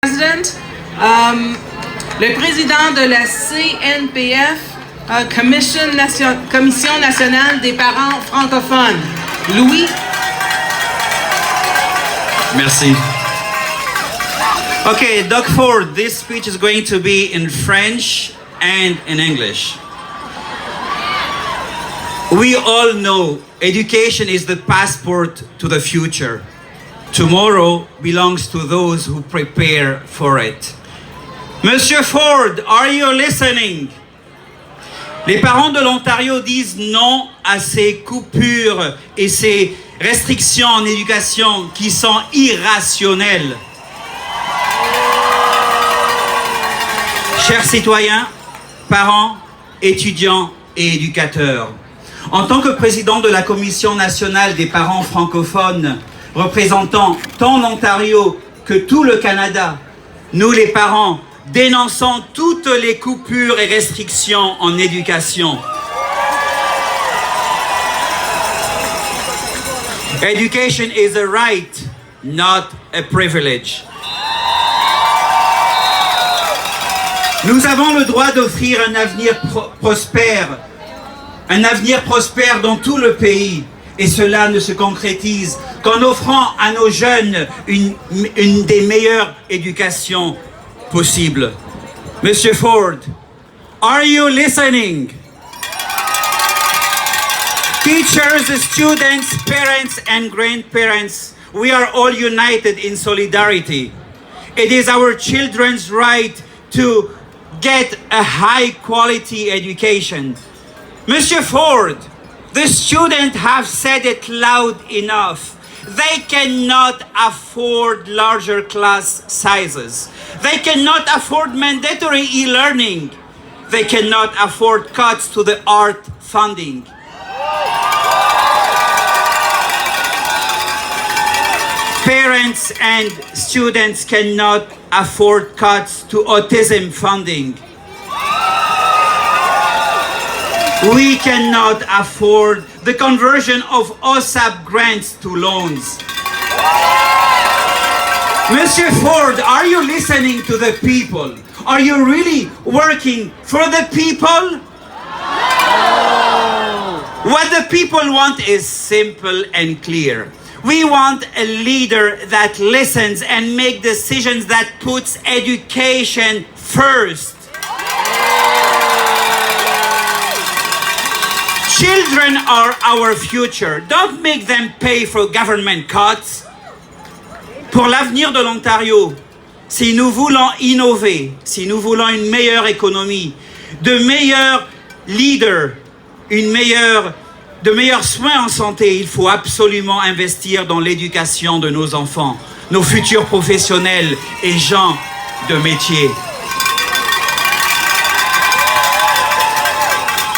President, le président de la CNPF, Commission nationale des parents francophones, Louis. Merci. Okay, Doug Ford, this speech is going to be in French and in English. We all know education is the passport to the future. Tomorrow belongs to those who prepare for it. Monsieur Ford, are you listening? Les parents de l'Ontario disent non à ces coupures et ces restrictions en éducation qui sont irrationnelles. Chers citoyens, parents, étudiants et éducateurs, en tant que président de la Commission nationale des parents francophones, représentant tant l'Ontario que tout le Canada, nous les parents dénonçons toutes les coupures et restrictions en éducation. Education is a right, not a privilege. Nous avons le droit d'offrir un avenir prospère dans tout le pays. Et cela ne se concrétise qu'en offrant à nos jeunes une des meilleures éducations possibles. Monsieur Ford, are you listening? Teachers, students, parents, and grandparents, we are all united in solidarity. It is our children's right to get a high-quality education. Monsieur Ford, the students have said it loud enough. They cannot afford larger class sizes. They cannot afford mandatory e-learning. They cannot afford cuts to the art funding. Parents and students cannot afford cuts to autism funding. We cannot afford the conversion of OSAP grants to loans. Monsieur Ford, are you listening to the people? Are you really working for the people? No. What the people want is simple and clear. We want a leader that listens and makes decisions that puts education first. Children are our future. Don't make them pay for government cuts. Pour l'avenir de l'Ontario, si nous voulons innover, si nous voulons une meilleure économie, de meilleurs leaders, de meilleurs soins en santé, il faut absolument investir dans l'éducation de nos enfants, nos futurs professionnels et gens de métier.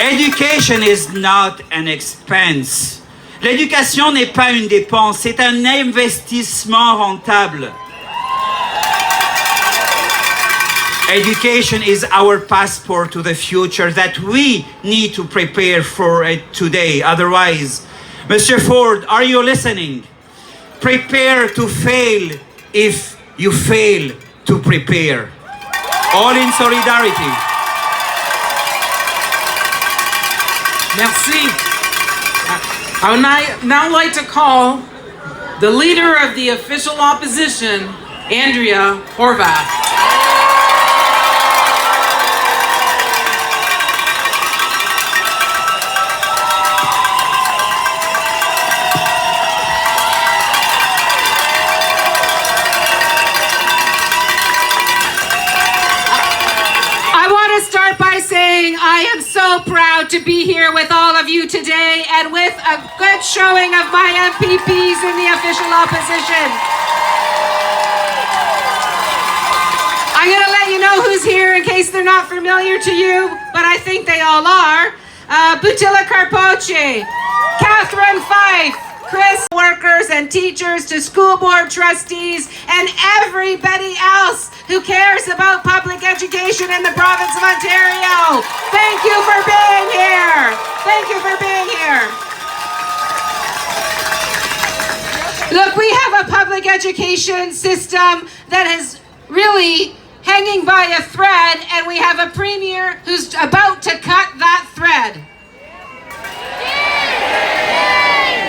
Education is not an expense. L'éducation n'est pas une dépense, c'est un investissement rentable. Education is our passport to the future that we need to prepare for it today. Otherwise, Mr. Ford, are you listening? Prepare to fail if you fail to prepare. All in solidarity. Merci. I would now like to call the leader of the official opposition, Andrea Horvath. I am so proud to be here with all of you today and with a good showing of my MPPs in the official opposition. I'm going to let you know who's here in case they're not familiar to you, but I think they all are. Butila Carpoche, Catherine Fife, Chris, workers and teachers, to school board trustees, and everybody else who cares about public education in the province of Ontario. Thank you for being here. Thank you for being here. Look, we have a public education system that has really hanging by a thread, and we have a premier who's about to cut that thread.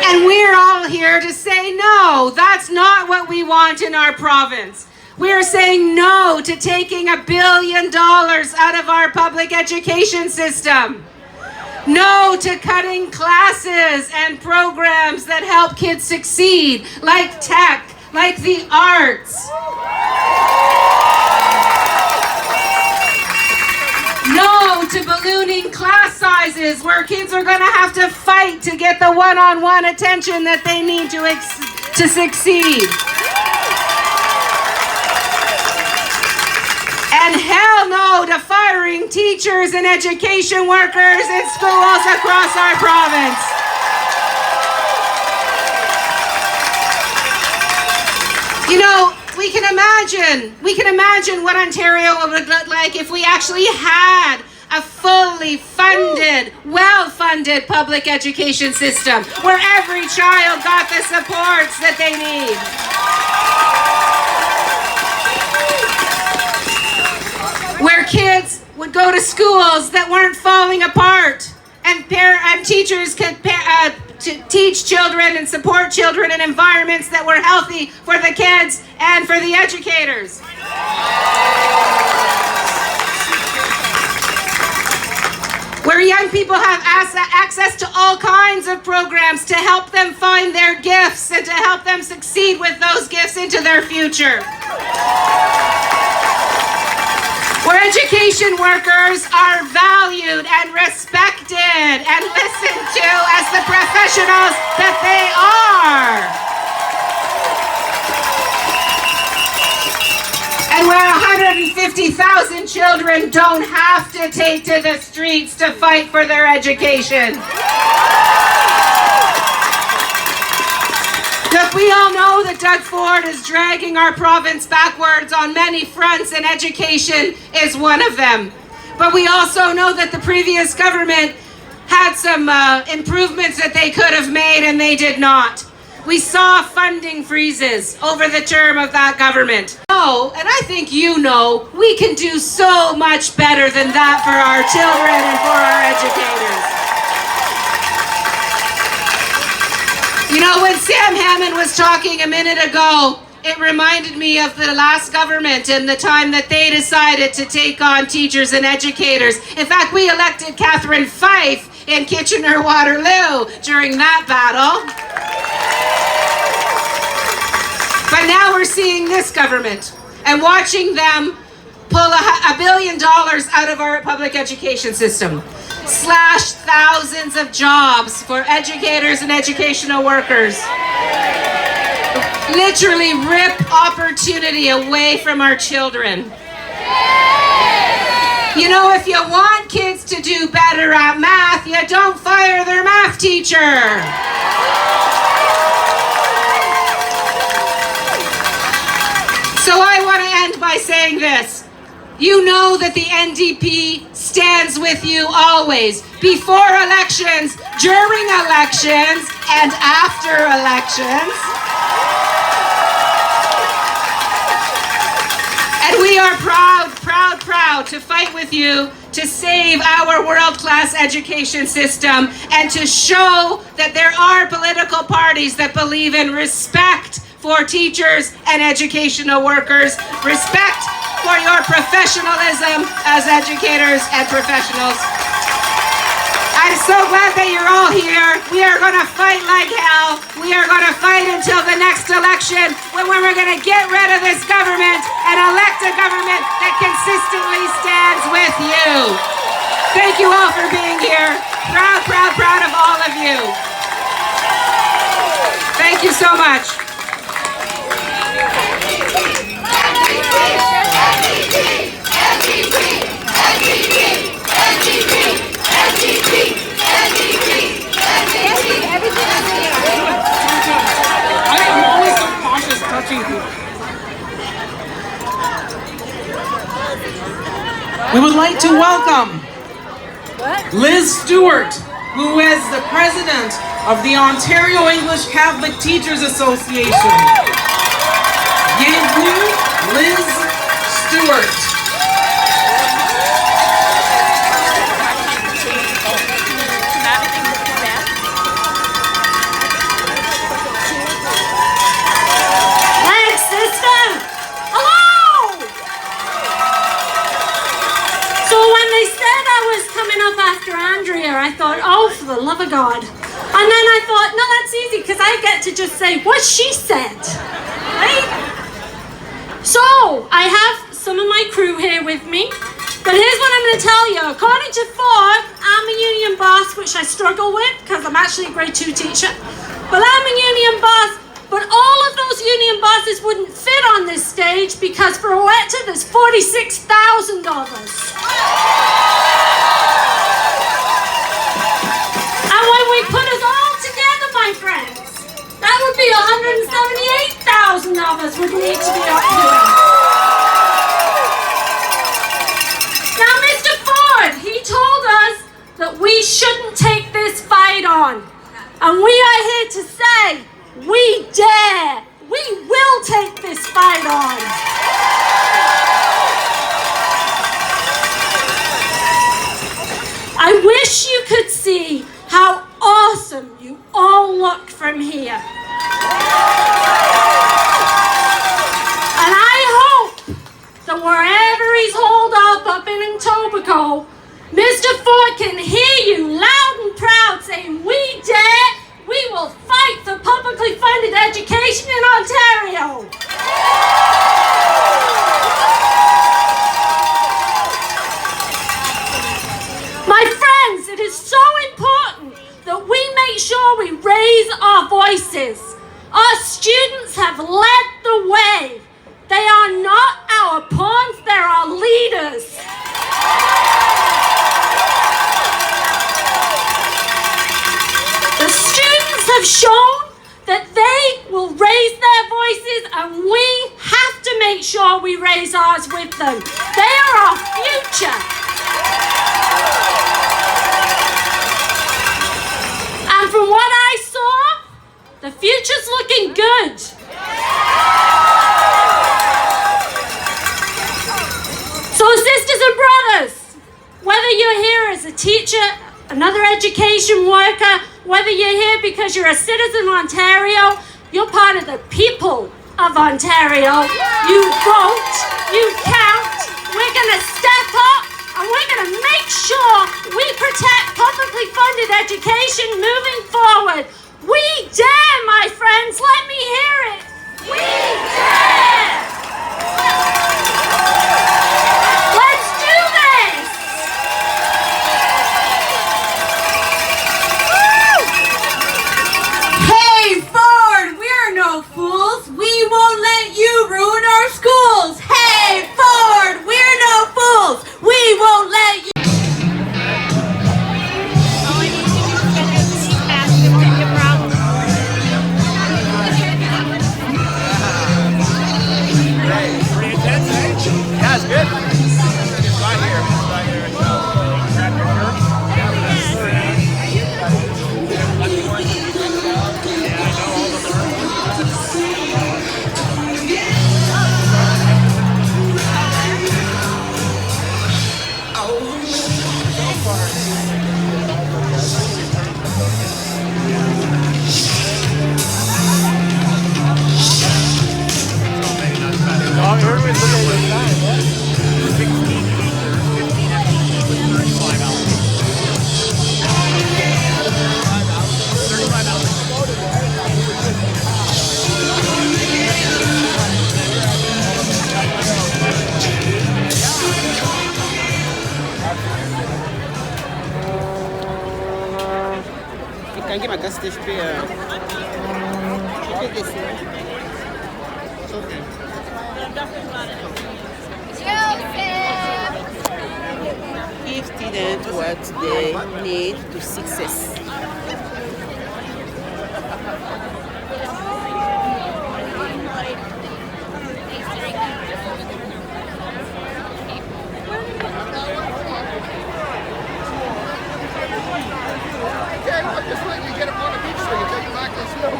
And we're all here to say, no, that's not what we want in our province. We're saying no to taking $1 billion out of our public education system. No to cutting classes and programs that help kids succeed, like tech, like the arts. No to ballooning class sizes where kids are going to have to fight to get the one-on-one attention that they need to succeed. And hell no to firing teachers and education workers in schools across our province. You know, we can imagine what Ontario would look like if we actually had a fully funded, well-funded public education system where every child got the supports that they need. Where kids would go to schools that weren't falling apart, and teachers could teach children and support children in environments that were healthy for the kids and for the educators. Where young people have access to all kinds of programs to help them find their gifts and to help them succeed with those gifts into their future. Where education workers are valued and respected and listened to as the professionals that they are. And where 150,000 children don't have to take to the streets to fight for their education. Look, we all know that Doug Ford is dragging our province backwards on many fronts, and education is one of them. But we also know that the previous government had some improvements that they could have made, and they did not. We saw funding freezes over the term of that government. Oh, and I think you know, we can do so much better than that for our children and for our educators. You know, when Sam Hammond was talking a minute ago, it reminded me of the last government and the time that they decided to take on teachers and educators. In fact, we elected Catherine Fife in Kitchener-Waterloo during that battle. But now we're seeing this government and watching them pull $1 billion out of our public education system, slash thousands of jobs for educators and educational workers, literally rip opportunity away from our children. You know, if you want kids to do better at math, you don't fire their math teacher. So I want to end by saying this. You know that the NDP stands with you always, before elections, during elections, and after elections. And we are proud to fight with you to save our world-class education system and to show that there are political parties that believe in respect for teachers and educational workers, respect for your professionalism as educators and professionals. I'm so glad that you're all here. We are going to fight like hell. We are going to fight until the next election when we're going to get rid of this government and elect a government that consistently stands with you. Thank you all for being here. Proud, proud, proud of all of you. Thank you so much. I'm always so cautious touching people. We would like to welcome Liz Stewart, who is the president of the Ontario English Catholic Teachers Association. Bienvenue, Liz was coming up after Andrea, I thought, oh, for the love of God. And then I thought, no, that's easy, because I get to just say what she said, right? So, I have some of my crew here with me, but here's what I'm going to tell you. According to Ford, I'm a union boss, which I struggle with, because I'm actually a grade 2 teacher, but I'm a union boss, but all of those union bosses wouldn't fit on this stage, because for Oetta, there's $46,000. And when we put us all together, my friends, that would be $178,000 would need to be up here. Now, Mr. Ford, he told us that we shouldn't take this fight on. And we are here to say, we dare. We will take this fight on. I wish you could see how awesome you all look from here. And I hope that wherever he's holed up in Etobicoke, Mr. Ford can hear you loud and proud saying, we dare, we will fight for publicly funded education in Ontario. My friends, it is so important that we make sure we raise our voices. Our students have led the way. They are not our pawns, they're our leaders. The students have shown that they will raise their voices, and we have to make sure we raise ours with them. They are our future. And from what I saw, the future's looking good. So sisters and brothers, whether you're here as a teacher, another education worker, whether you're here because you're a citizen of Ontario, you're part of the people of Ontario. You vote, you count, we're going to step up, and we're going to make sure we protect publicly funded education moving forward. We dare, my friends, let me hear it. We dare! Let's do this! Hey, Ford, we're no fools. We won't let you ruin our schools. Hey, Ford, we're no fools. We won't let you. Yeah, it's good. It's right here. It's right here. Grab your shirt. Yeah, I know all the Can get my gas station fee. This. It's okay. if students work today need to success. Just let you get up on the beach so you take it back to the snow.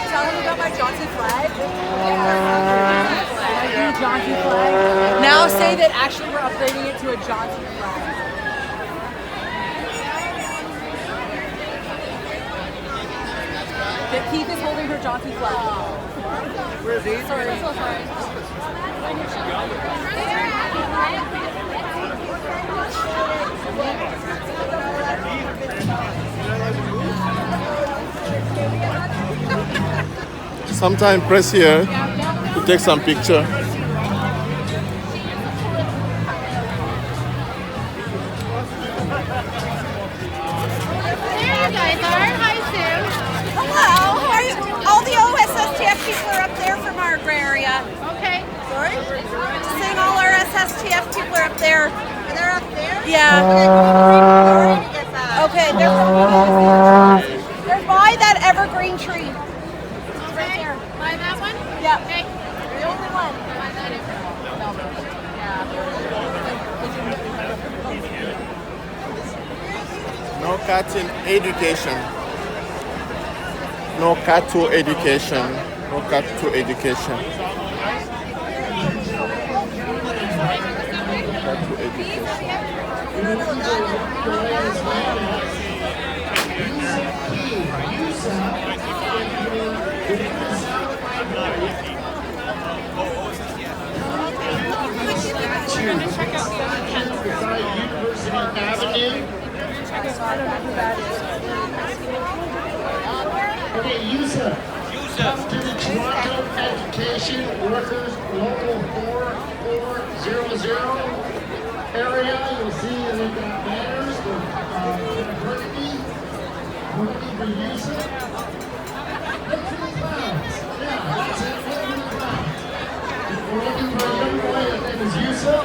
Tell them about my Johnson flag. Johnson flag. Now say that actually we're upgrading it to a Johnson flag. Keith is holding her Johnson flag. Where's he? Sorry. I'm so sorry. Sometime press here to take some picture. Hello, how are you? All the OSSTF people are up there from our area. Okay. Sorry? Just saying all our SSTF people are up there. They're up there? Yeah. Okay, they're by that evergreen tree. Right there. By that one? Yeah. Okay. The only one. By that No cutting education. No cut to education. No cut to education. Cut to education. University Avenue. Okay, Yusuf. To the Toronto Education Workers Local 4400 area. You'll see they've got banners with Burgundy for Yusuf. Look for the clouds. Yeah, that's it. Look for the clouds. We're looking for a young boy. His name is Yusuf.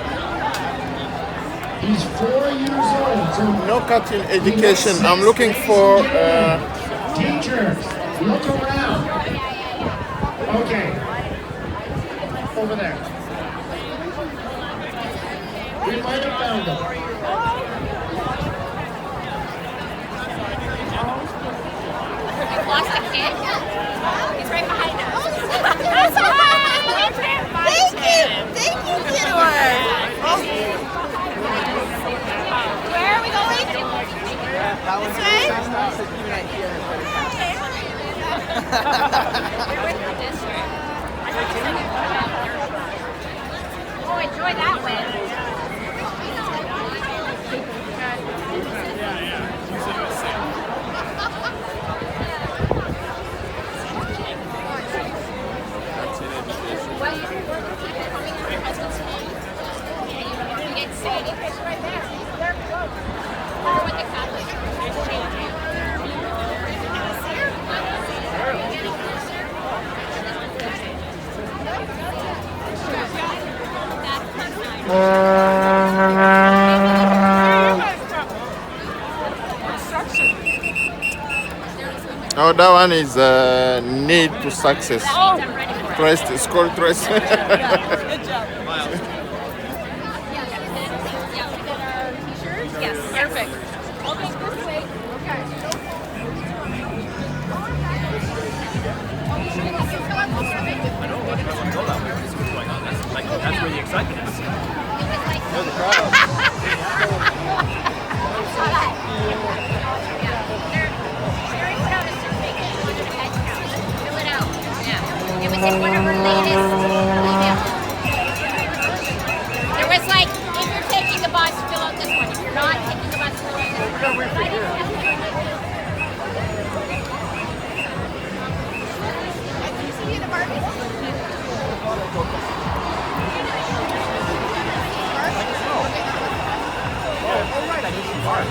He's 4 years old. So No cutting education. I'm looking for teachers, look around. Okay. Over there. We might have found him. Lost a kid? He's right behind us. Thank you, Theodore. Where are we going? This way? Oh, enjoy that win. Oh, that one is need to success. Trust, it's called trust. Good job. Yes, perfect. Okay, this way. Okay. That's where the excitement is. It was in one of her latest emails. There was like, if you're taking the bus, fill out this one. If you're not taking the bus, fill out this one. Can you see the market? Oh, right, I need some bars.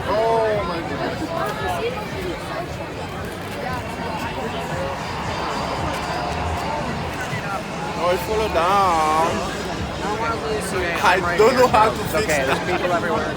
Oh my goodness. Oh, it follow down. I don't know how to fix Okay, that. there's people everywhere.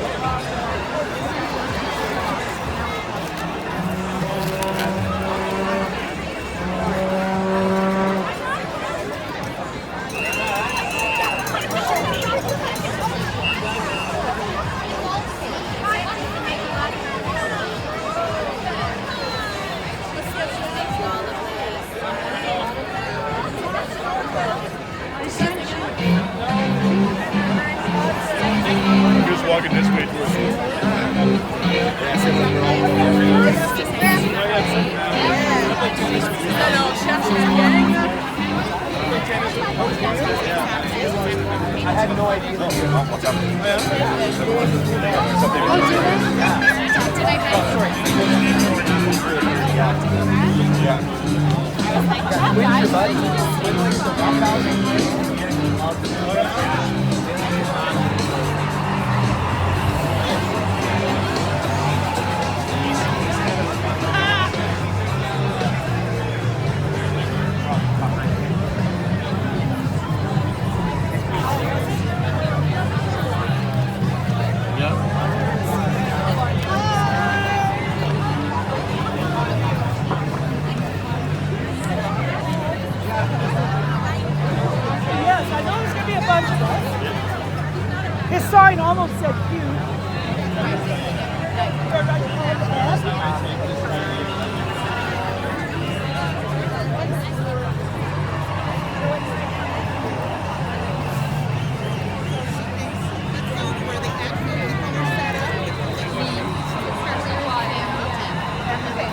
Yes, I know there's going to be a bunch of us. His sign almost said huge.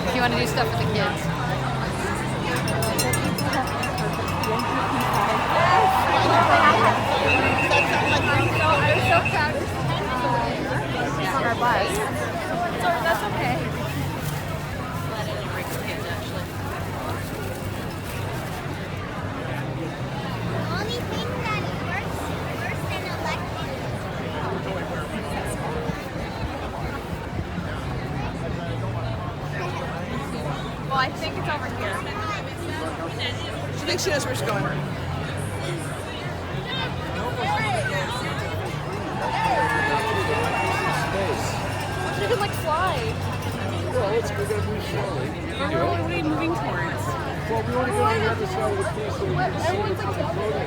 If you want to do stuff with the kids. On our bus. So that's okay. Only thing that worse than elections. Well, I think it's over here. She thinks she knows where she's going. You can like fly. Well, we gotta move slowly. What are we moving towards? Well, we want to go on the other side of the piece so we can see Everyone's the like photo.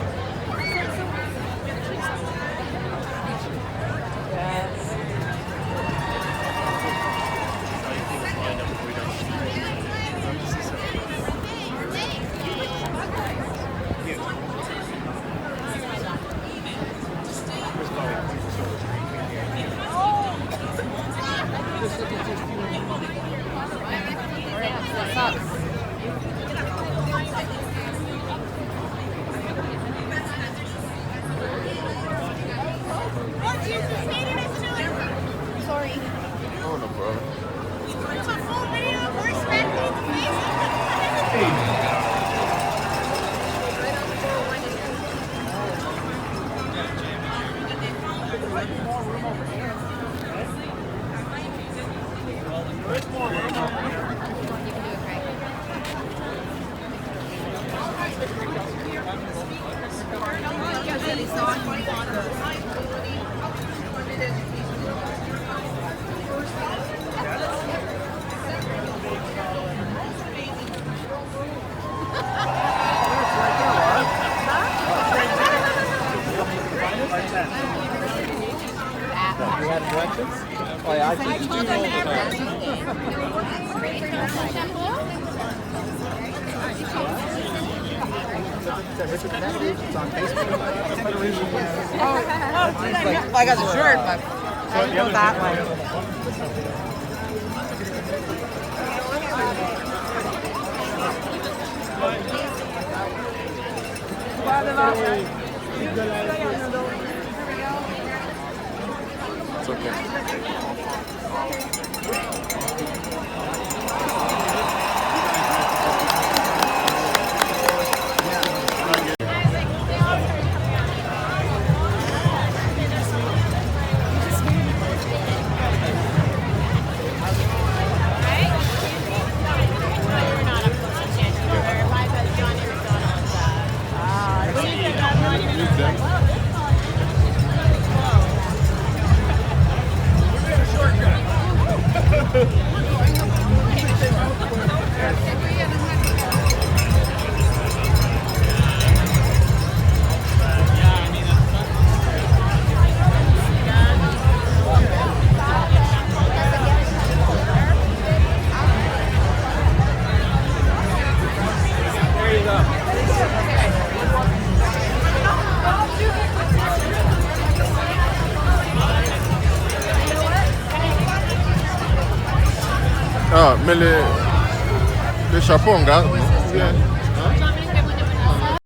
Sorry. Oh, no problem. It's a full video of horse smacking the You had directions? Oh, yeah, I think you do all the time. Richard Kennedy, it's on Facebook. I got the shirt, but So the other that way. It's okay. Ah, mais les chapeaux en garde, non? Bien.